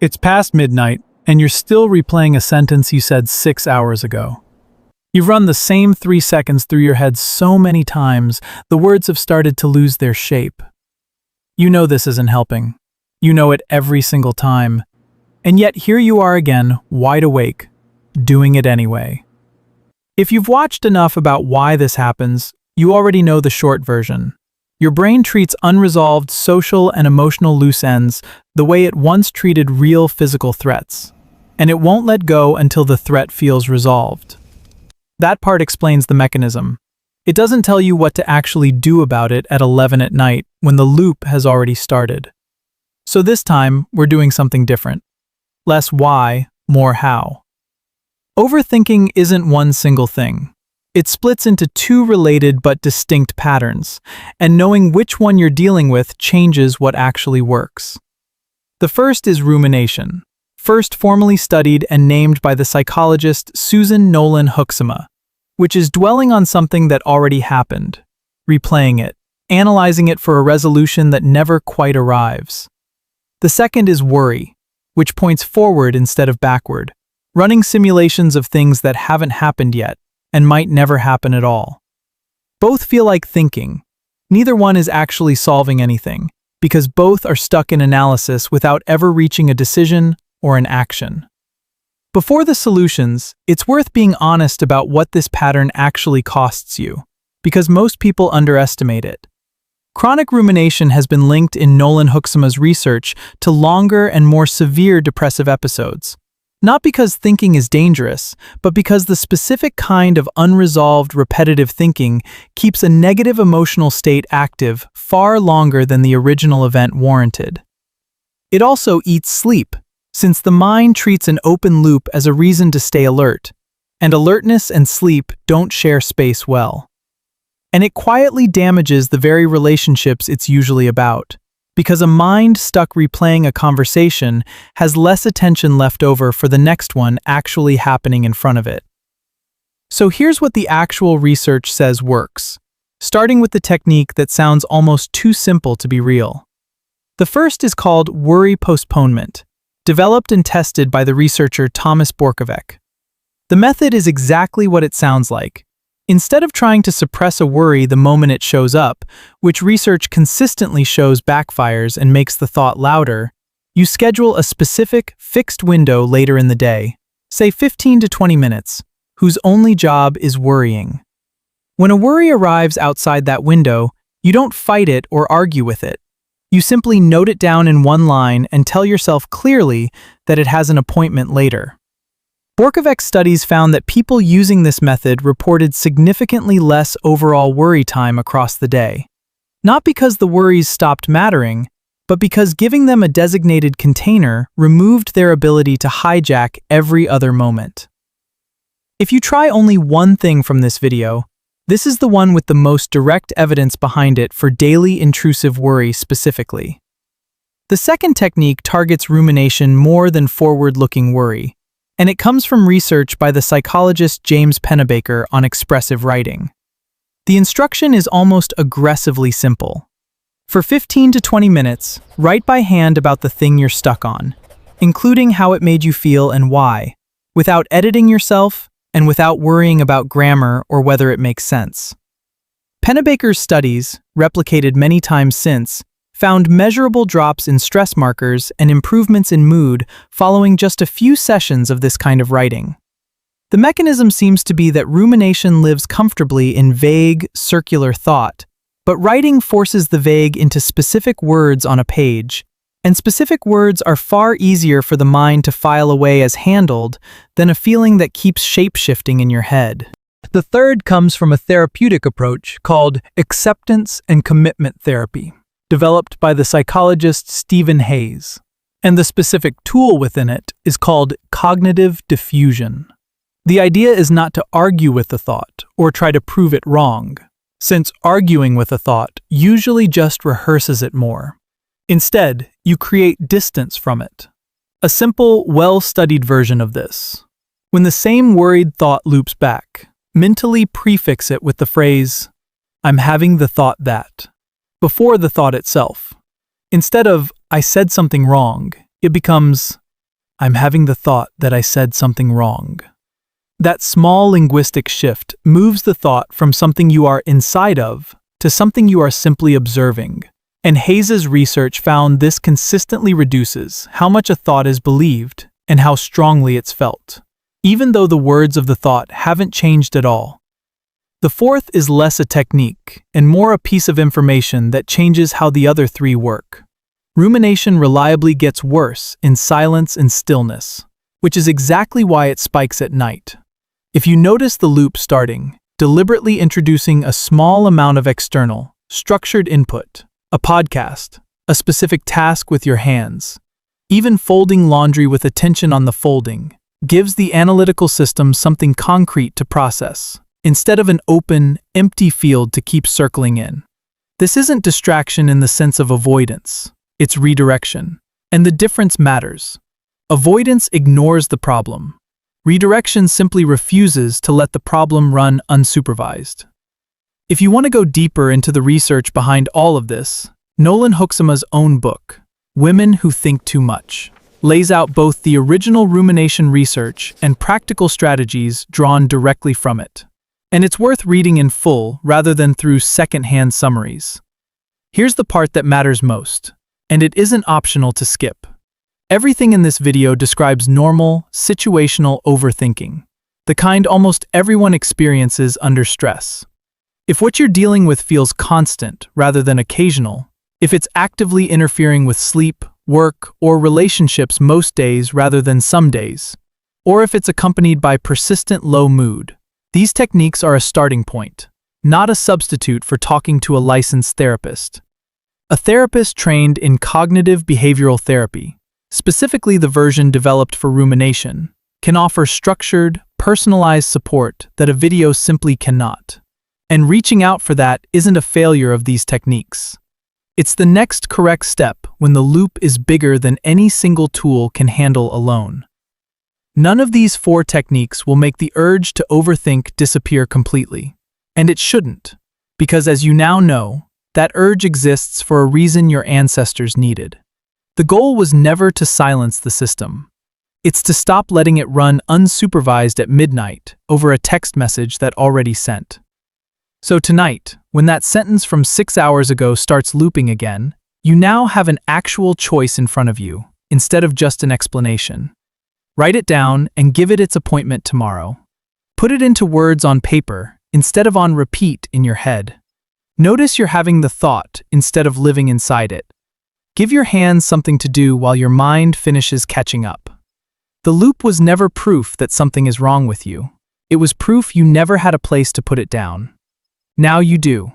It's past midnight, and you're still replaying a sentence you said 6 hours ago. You've run the same 3 seconds through your head so many times, the words have started to lose their shape. You know this isn't helping. You know it every single time. And yet here you are again, wide awake, doing it anyway. If you've watched enough about why this happens, you already know the short version. Your brain treats unresolved social and emotional loose ends the way it once treated real physical threats, and it won't let go until the threat feels resolved. That part explains the mechanism. It doesn't tell you what to actually do about it at 11 at night when the loop has already started. So this time, we're doing something different. Less why, more how. Overthinking isn't one single thing. It splits into 2 related but distinct patterns, and knowing which one you're dealing with changes what actually works. The first is rumination, first formally studied and named by the psychologist Susan Nolan Hoeksema, which is dwelling on something that already happened, replaying it, analyzing it for a resolution that never quite arrives. The second is worry, which points forward instead of backward, running simulations of things that haven't happened yet and might never happen at all. Both feel like thinking. Neither one is actually solving anything, because both are stuck in analysis without ever reaching a decision or an action. Before the solutions, it's worth being honest about what this pattern actually costs you, because most people underestimate it. Chronic rumination has been linked in Nolan Hoeksema's research to longer and more severe depressive episodes. Not because thinking is dangerous, but because the specific kind of unresolved, repetitive thinking keeps a negative emotional state active far longer than the original event warranted. It also eats sleep, since the mind treats an open loop as a reason to stay alert, and alertness and sleep don't share space well. And it quietly damages the very relationships it's usually about, because a mind stuck replaying a conversation has less attention left over for the next one actually happening in front of it. So here's what the actual research says works, starting with the technique that sounds almost too simple to be real. The first is called worry postponement, developed and tested by the researcher Thomas Borkovec. The method is exactly what it sounds like. Instead of trying to suppress a worry the moment it shows up, which research consistently shows backfires and makes the thought louder, you schedule a specific, fixed window later in the day, say 15 to 20 minutes, whose only job is worrying. When a worry arrives outside that window, you don't fight it or argue with it. You simply note it down in one line and tell yourself clearly that it has an appointment later. Borkovec's studies found that people using this method reported significantly less overall worry time across the day. Not because the worries stopped mattering, but because giving them a designated container removed their ability to hijack every other moment. If you try only one thing from this video, this is the one with the most direct evidence behind it for daily intrusive worry specifically. The second technique targets rumination more than forward-looking worry, and it comes from research by the psychologist James Pennebaker on expressive writing. The instruction is almost aggressively simple. For 15 to 20 minutes, write by hand about the thing you're stuck on, including how it made you feel and why, without editing yourself and without worrying about grammar or whether it makes sense. Pennebaker's studies, replicated many times since, found measurable drops in stress markers and improvements in mood following just a few sessions of this kind of writing. The mechanism seems to be that rumination lives comfortably in vague, circular thought, but writing forces the vague into specific words on a page, and specific words are far easier for the mind to file away as handled than a feeling that keeps shape-shifting in your head. The third comes from a therapeutic approach called acceptance and commitment therapy, developed by the psychologist Stephen Hayes, and the specific tool within it is called cognitive diffusion. The idea is not to argue with the thought or try to prove it wrong, since arguing with a thought usually just rehearses it more. Instead, you create distance from it. A simple, well-studied version of this. When the same worried thought loops back, mentally prefix it with the phrase, "I'm having the thought that," before the thought itself. Instead of, "I said something wrong," it becomes, I'm having the thought that I said something wrong. That small linguistic shift moves the thought from something you are inside of to something you are simply observing. And Hayes's research found this consistently reduces how much a thought is believed and how strongly it's felt, even though the words of the thought haven't changed at all. The fourth is less a technique and more a piece of information that changes how the other three work. Rumination reliably gets worse in silence and stillness, which is exactly why it spikes at night. If you notice the loop starting, deliberately introducing a small amount of external, structured input, a podcast, a specific task with your hands, even folding laundry with attention on the folding, gives the analytical system something concrete to process, instead of an open, empty field to keep circling in. This isn't distraction in the sense of avoidance, it's redirection. And the difference matters. Avoidance ignores the problem. Redirection simply refuses to let the problem run unsupervised. If you want to go deeper into the research behind all of this, Nolan Hoeksema's own book, Women Who Think Too Much, lays out both the original rumination research and practical strategies drawn directly from it. And it's worth reading in full rather than through second-hand summaries. Here's the part that matters most, and it isn't optional to skip. Everything in this video describes normal, situational overthinking, the kind almost everyone experiences under stress. If what you're dealing with feels constant rather than occasional, if it's actively interfering with sleep, work, or relationships most days rather than some days, or if it's accompanied by persistent low mood, these techniques are a starting point, not a substitute for talking to a licensed therapist. A therapist trained in cognitive behavioral therapy, specifically the version developed for rumination, can offer structured, personalized support that a video simply cannot. And reaching out for that isn't a failure of these techniques. It's the next correct step when the loop is bigger than any single tool can handle alone. None of these 4 techniques will make the urge to overthink disappear completely. And it shouldn't, because as you now know, that urge exists for a reason your ancestors needed. The goal was never to silence the system. It's to stop letting it run unsupervised at midnight over a text message that already sent. So tonight, when that sentence from 6 hours ago starts looping again, you now have an actual choice in front of you, instead of just an explanation. Write it down and give it its appointment tomorrow. Put it into words on paper instead of on repeat in your head. Notice you're having the thought instead of living inside it. Give your hands something to do while your mind finishes catching up. The loop was never proof that something is wrong with you. It was proof you never had a place to put it down. Now you do.